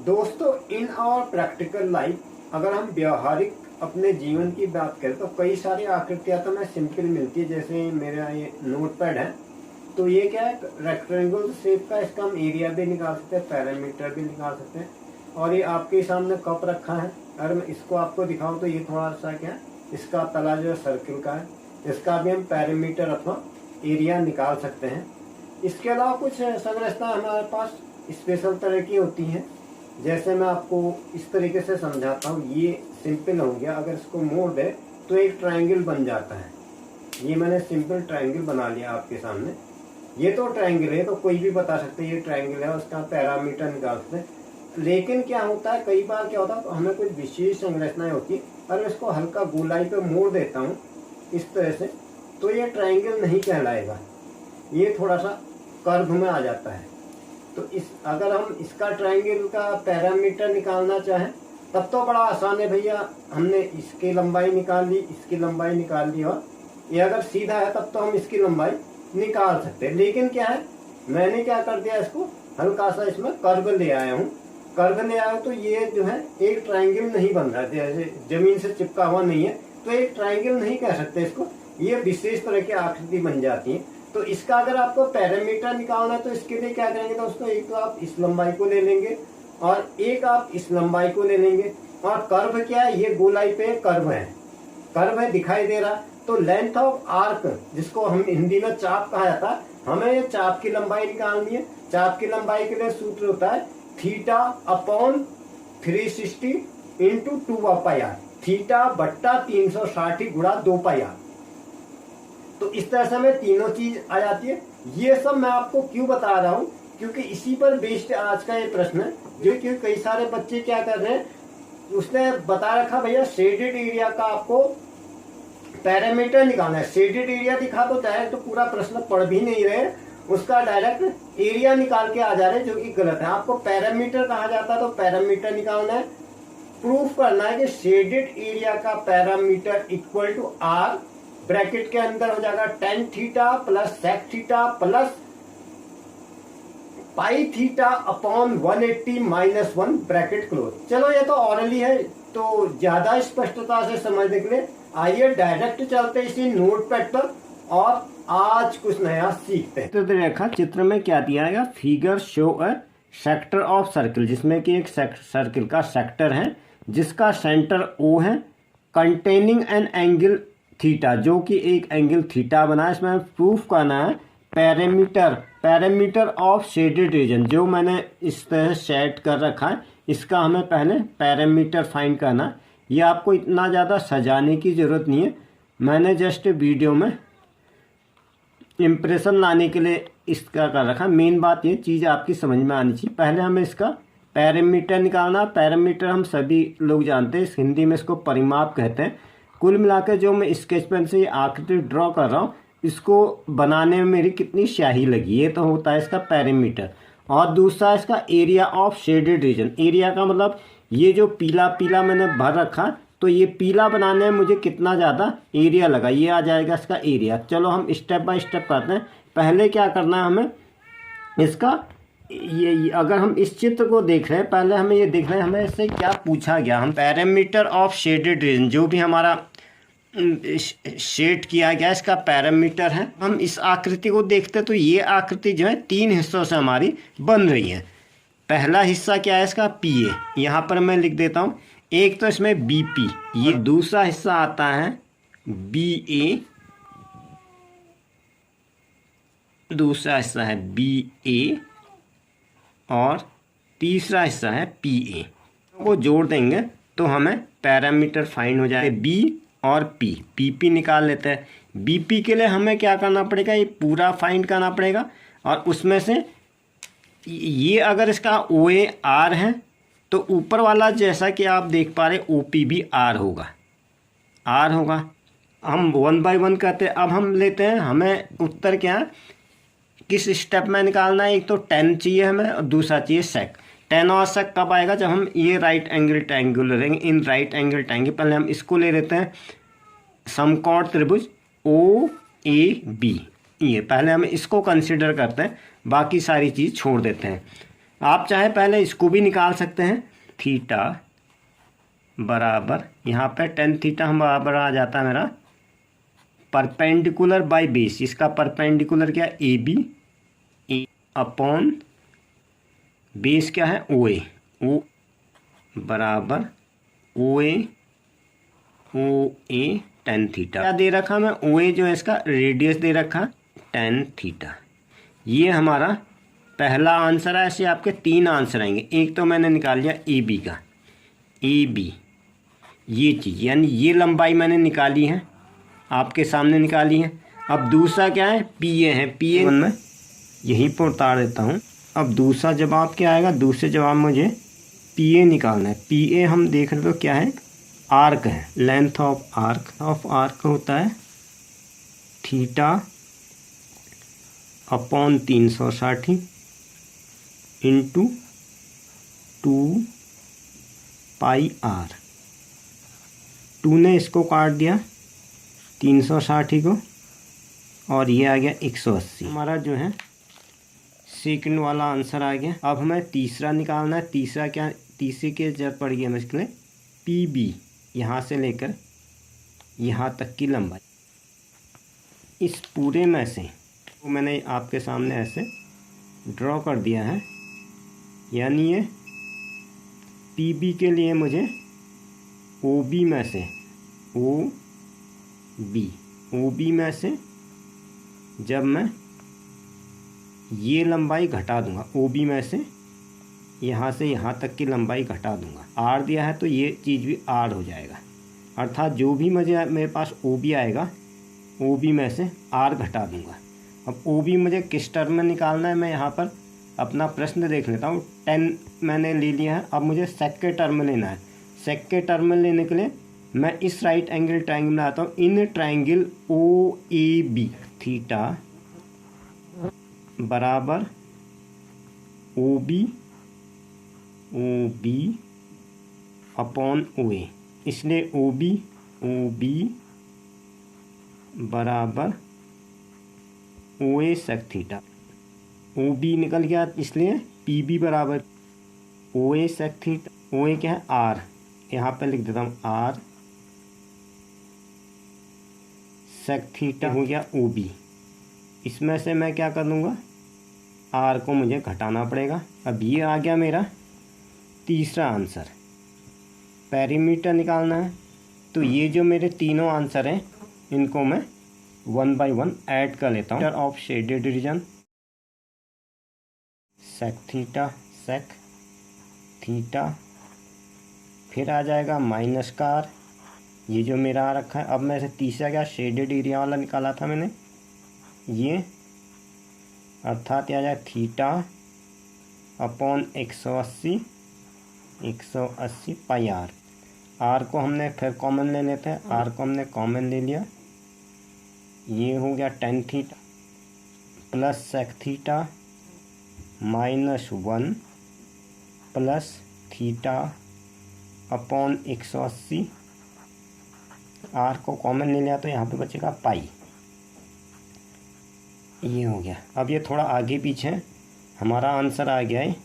दोस्तों, in our practical life अगर हम व्यवहारिक अपने जीवन की बात करें तो कई सारी आकृतियां तो हमें सिंपल मिलती है। जैसे मेरा ये नोटपैड है, तो ये क्या है, रेक्टेंगल शेप का। इसका हम एरिया भी निकाल सकते हैं, पैरामीटर भी निकाल सकते हैं। और ये आपके सामने कप रखा है, अगर मैं इसको आपको दिखाऊं तो ये थोड़ा सा क्या है, इसका तला जो है सर्किल का है। इसका भी हम पैरामीटर अथवा एरिया निकाल सकते हैं। इसके अलावा कुछ संरचना हमारे पास स्पेशल तरह की होती हैं। जैसे मैं आपको इस तरीके से समझाता हूँ, ये सिंपल हो गया। अगर इसको मोड़ दे तो एक ट्रायंगल बन जाता है। ये मैंने सिंपल ट्रायंगल बना लिया आपके सामने। ये तो ट्रायंगल है, तो कोई भी बता सकते हैं ये ट्रायंगल है, उसका पैरामीटर निकाल सकते हैं। लेकिन क्या होता है, कई बार क्या होता है, तो हमें कुछ विशेष संरचनाएं होती है, अगर इसको हल्का गोलाई पे मोड़ देता हूँ इस तरह से, तो ये ट्रायंगल नहीं कहलाएगा, ये थोड़ा सा कर्व में आ जाता है। तो अगर हम इसका ट्रायंगल का पैरामीटर निकालना चाहें तब तो बड़ा आसान है भैया। हमने इसकी लंबाई निकाल ली, इसकी लंबाई निकाल ली, और ये अगर सीधा है तब तो हम इसकी लंबाई निकाल सकते हैं। लेकिन क्या है, मैंने क्या कर दिया, इसको हल्का सा इसमें कर्व ले आया हूँ। कर्व ले आया हूँ तो ये जो है एक ट्रायंगल नहीं बन रहा है, जैसे जमीन से चिपका हुआ नहीं है, तो एक ट्रायंगल नहीं कह सकते इसको। ये विशेष तरह की आकृति बन जाती है। तो इसका अगर आपको पैरामीटर निकालना है तो इसके लिए क्या करेंगे दोस्तों, एक तो आप इस लंबाई को ले लेंगे और एक आप इस लंबाई को ले लेंगे। और कर्व क्या है, ये गोलाई पे कर्व है दिखाई दे रहा। तो लेंथ ऑफ आर्क, जिसको हम हिंदी में चाप कहा जाता है, हमें ये चाप की लंबाई निकालनी है। चाप की लंबाई के लिए सूत्र होता है theta upon 360 into 2πr, theta बट्टा 360 गुणा 2πr। तो इस तरह से हमें तीनों चीज आ जाती है। ये सब मैं आपको क्यों बता रहा हूँ, क्योंकि इसी पर बेस्ड आज का ये प्रश्न है, जो कि कई सारे बच्चे क्या कर रहे हैं, उसने बता रखा भैया शेडेड एरिया का आपको पैरामीटर निकालना है। शेडेड एरिया दिखा तो डायरेक्ट तो पूरा प्रश्न पढ़ भी नहीं रहे, उसका डायरेक्ट एरिया निकाल के आ जा रहे, जो कि गलत है। आपको पैरामीटर कहा जाता है तो पैरामीटर निकालना है, प्रूफ करना है कि शेडेड एरिया का perimeter equal to R, bracket के अंदर हो जाएगा tan theta plus sec theta plus pi theta upon 180 minus 1 bracket close. चलो ये तो ऑरली है, तो ज्यादा स्पष्टता से समझने के लिए आइए डायरेक्ट चलते इसी नोटपैड पर और आज कुछ नया सीखते हैं। तो देखा चित्र में क्या दिया गया, figure show a sector of circle, जिसमें कि एक सर्किल का सेक्टर है जिसका सेंटर O है, कंटेनिंग एन एंगल थीटा, जो कि एक एंगल थीटा बना है। इसमें प्रूफ करना है पैरामीटर ऑफ शेडेड रीजन, जो मैंने इस तरह सेट कर रखा है, इसका हमें पहले पैरामीटर फाइंड करना है। ये आपको इतना ज़्यादा सजाने की ज़रूरत नहीं है, मैंने जस्ट वीडियो में इम्प्रेशन लाने के लिए इसका कर रखा। मेन बात ये चीज़ आपकी समझ में आनी चाहिए। पहले हमें इसका पैरामीटर निकालना। पैरामीटर हम सभी लोग जानते हैं, हिंदी में इसको परिमाप कहते हैं। कुल मिलाकर जो मैं स्केच पेन से ये आकृति ड्रॉ कर रहा हूँ, इसको बनाने में मेरी कितनी स्याही लगी, ये तो होता है इसका पैरामीटर। और दूसरा इसका area of shaded reason. Area का मतलब ये जो पीला पीला मैंने भर रखा, तो ये पीला बनाने में मुझे कितना ज़्यादा एरिया लगा, ये आ जाएगा इसका एरिया। चलो हम स्टेप बाय स्टेप करते हैं। पहले क्या करना है हमें, इसका ये अगर हम इस चित्र को देख रहे हैं, पहले हमें ये देख रहे हैं हमें इससे क्या पूछा गया। हम पैरामीटर ऑफ शेडेड रीजन, जो भी हमारा शेड किया गया इसका पैरामीटर है। हम इस आकृति को देखते हैं तो ये आकृति जो है 3 हिस्सों से हमारी बन रही है। पहला हिस्सा क्या है इसका, PA, यहाँ पर मैं लिख देता हूँ। एक तो इसमें BP, ये दूसरा हिस्सा आता है BA, दूसरा हिस्सा है BA, और तीसरा हिस्सा है PA। को जोड़ देंगे तो हमें पैरामीटर फाइंड हो जाए। B और PP निकाल लेते हैं। BP के लिए हमें क्या करना पड़ेगा, ये पूरा फाइंड करना पड़ेगा। और उसमें से ये अगर इसका OA R है तो ऊपर वाला जैसा कि आप देख पा रहे OP भी R होगा। हम 1 बाय 1 करते हैं। अब हम लेते हैं, हमें उत्तर क्या है, किस स्टेप में निकालना है। एक तो tan चाहिए हमें और दूसरा चाहिए sec। tan और sec कब आएगा, जब हम ये राइट एंगल ट्रायंगल लेंगे, इन राइट एंगल ट्रायंगल। पहले हम इसको ले लेते हैं, समकोण त्रिभुज OAB, ये पहले हम इसको कंसिडर करते हैं, बाकी सारी चीज़ छोड़ देते हैं। आप चाहे पहले इसको भी निकाल सकते हैं। थीटा बराबर यहाँ पे टेन थीटा हम बराबर आ जाता है मेरा परपेंडिकुलर बाय बेस। इसका परपेंडिकुलर क्या है, A B, A upon base क्या है, ओ ए। ओ बराबर ओ ए टेन थीटा। क्या दे रखा मैं, ओ ए जो है इसका रेडियस दे रखा टेन थीटा। ये हमारा पहला आंसर है। ऐसे आपके 3 आंसर आएंगे। एक तो मैंने निकाल लिया ए बी का, ए बी ये चीज़, यानी ये लंबाई मैंने निकाली है, आपके सामने निकाली है। अब दूसरा क्या है, पी ए है। पी ए मैं यहीं पर उतार देता हूँ। अब दूसरा जवाब क्या आएगा, दूसरे जवाब मुझे पी ए निकालना है। पी ए हम देख रहे तो क्या है, आर्क है, लेंथ ऑफ आर्क होता है theta upon 360 into 2 pi R. 2 ने इसको काट दिया 360 को, और ये आ गया 180। हमारा जो है सेकंड वाला आंसर आ गया। अब हमें तीसरा निकालना है। तीसरा क्या, तीसरे की जरूरत पड़ गई मुश्किल, पी बी, यहाँ से लेकर यहाँ तक की लंबाई। इस पूरे में से वो मैंने आपके सामने ऐसे ड्रॉ कर दिया है, यानी ये पी बी के लिए मुझे ओ बी में से ओ बी में से जब मैं ये लंबाई घटा दूंगा, ओ बी में से यहाँ से यहाँ तक की लंबाई घटा दूंगा। आर दिया है तो ये चीज़ भी आर हो जाएगा, अर्थात जो भी मुझे मेरे पास ओ बी आएगा, ओ बी में से आर घटा दूंगा। अब ओ बी मुझे किस टर्म में निकालना है, मैं यहाँ पर अपना प्रश्न देख लेता हूँ। 10 मैंने ले लिया है। अब मुझे सेक के टर्म में लेना है। सेक के टर्म में लेने के लिए मैं इस राइट एंगल ट्राइंगल में आता हूँ। In triangle O A B theta बराबर ओ बी अपॉन ओ ए। इसलिए ओ बी बराबर ओ ए सेक थीटा। ओ बी निकल गया, इसलिए पी बी बराबर ओ ए सेक थीटा। ओ ए क्या है, आर, यहाँ पे लिख देता हूँ आर सेक थीटा हो गया ओ बी। इसमें से मैं क्या कर दूँगा, आर को मुझे घटाना पड़ेगा। अब ये आ गया मेरा तीसरा आंसर। पेरीमीटर निकालना है, तो ये जो मेरे तीनों आंसर हैं इनको मैं 1 बाई 1 ऐड कर लेता हूँ। Of shaded region sec theta, फिर आ जाएगा माइनस का आर, ये जो मेरा आ रखा है। अब मैं से तीसरा क्या, शेडेड एरिया वाला निकाला था मैंने, ये अर्थात आ जाए theta upon 180 pi R. R को हमने फिर कॉमन ले लेते हैं। आर को हमने कॉमन ले लिया, ये हो गया 10 theta plus sec theta -1 plus theta upon 180। R को कॉमन ले लिया तो यहाँ पे बचेगा पाई। ये हो गया। अब ये थोड़ा आगे पीछे हमारा आंसर आ गया है।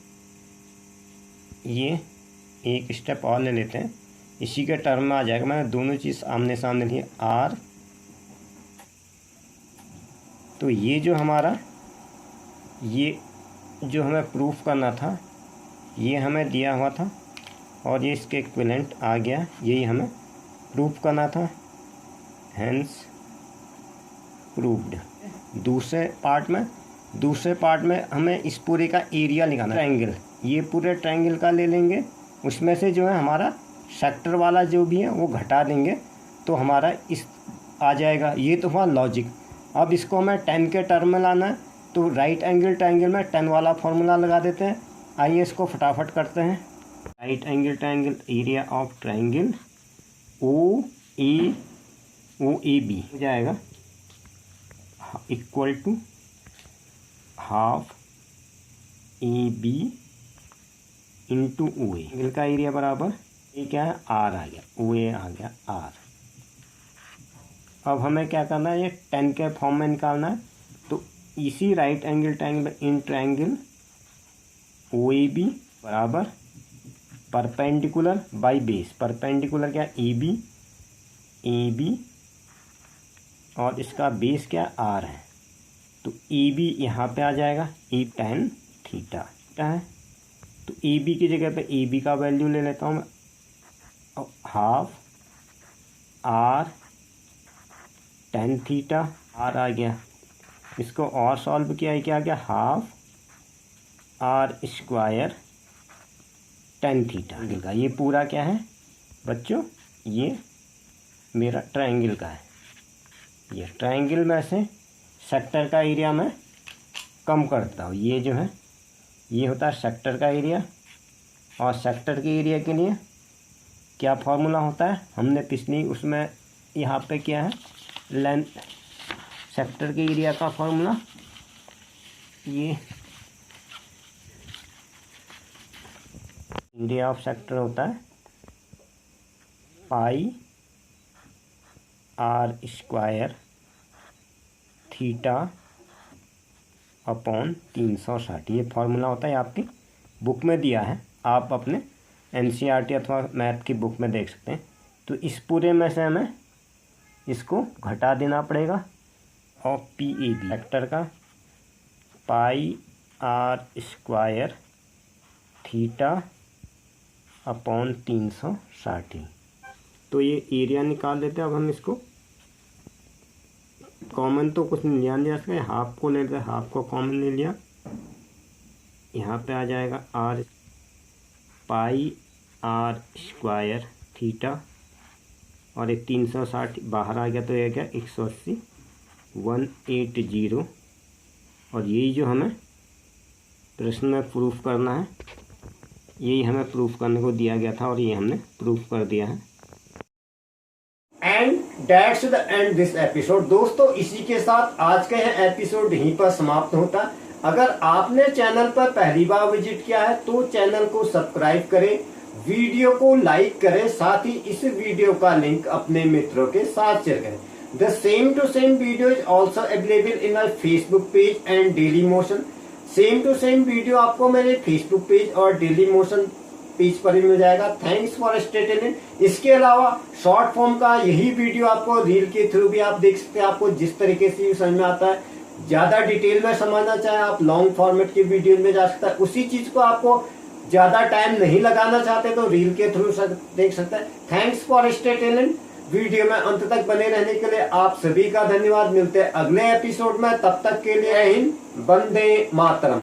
ये एक स्टेप और ले लेते हैं, इसी के टर्म में आ जाएगा। मैंने दोनों चीज़ आमने सामने लिए, आर, तो ये जो हमारा, ये जो हमें प्रूफ करना था ये हमें दिया हुआ था, और ये इसके इक्विवेलेंट आ गया, यही हमें प्रूफ करना था, हेंस प्रूव्ड। दूसरे पार्ट में हमें इस पूरे का एरिया निकालना है। ट्रायंगल, ये पूरे ट्रायंगल का ले लेंगे, उसमें से जो है हमारा सेक्टर वाला जो भी है वो घटा देंगे, तो हमारा इस आ जाएगा। ये तो हुआ लॉजिक। अब इसको हमें 10 के टर्म में लाना है, तो राइट एंगल ट्रायंगल में 10 वाला फॉर्मूला लगा देते हैं। आइए इसको फटाफट करते हैं। Right angle triangle, area of triangle O A B हो जाएगा equal to half A B into O A. Angle का एरिया बराबर, ये क्या है, आर आ गया, ओ ए आ गया आर। अब हमें क्या करना है, ये 10 के फॉर्म में निकालना है। तो इसी right angle triangle in triangle O A B बराबर परपेंडिकुलर बाई बेस। परपेंडिकुलर क्या ए बी और इसका बेस क्या आर है, तो ए बी यहाँ पे आ जाएगा ए tan थीटा है। तो ए बी की जगह पे ए बी का वैल्यू ले लेता हूँ मैं, half r tan theta, r आ गया। इसको और सॉल्व किया है, क्या आ गया half r square tan theta. ये पूरा क्या है बच्चों, ये मेरा ट्रायंगल का है। ये ट्रायंगल में से सेक्टर का एरिया मैं कम करता हूँ। ये जो है ये होता है सेक्टर का एरिया, और सेक्टर के एरिया के लिए क्या फार्मूला होता है, हमने पिछली उसमें यहाँ पे क्या है लेंथ, सेक्टर के एरिया का फार्मूला ये एरिया ऑफ सेक्टर होता है पाई आर स्क्वायर थीटा अपॉन 360। ये फार्मूला होता है, आपकी बुक में दिया है, आप अपने एनसीईआरटी अथवा मैथ की बुक में देख सकते हैं। तो इस पूरे में से हमें इसको घटा देना पड़ेगा, और पी ए बी वेक्टर का पाई आर स्क्वायर थीटा अपॉन 360। तो ये एरिया निकाल लेते हैं। अब हम इसको कॉमन तो कुछ नहीं ध्यान दिया सकते, हाफ को ले लेते, हाफ को कॉमन ले लिया, यहाँ पे आ जाएगा R pi R square theta, और एक 360 बाहर आ गया, तो ये क्या 180 180। और यही जो हमें प्रश्न में प्रूफ करना है, यही हमें प्रूफ करने को दिया गया था, और ये हमने प्रूफ कर दिया है। And that's the end this episode. दोस्तों इसी के साथ आज का यह एपिसोड यहीं पर समाप्त होता है। अगर आपने चैनल पर पहली बार विजिट किया है तो चैनल को सब्सक्राइब करें, वीडियो को लाइक करें, साथ ही इस वीडियो का लिंक अपने मित्रों के साथ शेयर करें। The same to same video is also available in my Facebook page and Dailymotion. Same to same video आपको मेरे फेसबुक पेज और डेली मोशन पेज पर भी मिल जाएगा। Thanks for stay tuned. इसके अलावा शॉर्ट फॉर्म का यही वीडियो आपको रील के थ्रू भी आप देख सकते हैं, आपको जिस तरीके से समझ में आता है। ज्यादा डिटेल में समझना चाहे आप लॉन्ग फॉर्मेट की वीडियो में जा सकता है, उसी चीज को आपको ज्यादा टाइम नहीं लगाना चाहते तो रील के थ्रू देख सकते हैं। Thanks for stay tuned. Video में अंत तक बने रहने के लिए आप सभी का धन्यवाद। मिलते हैं अगले एपिसोड में, तब तक के लिए जय हिंद, वंदे मातरम।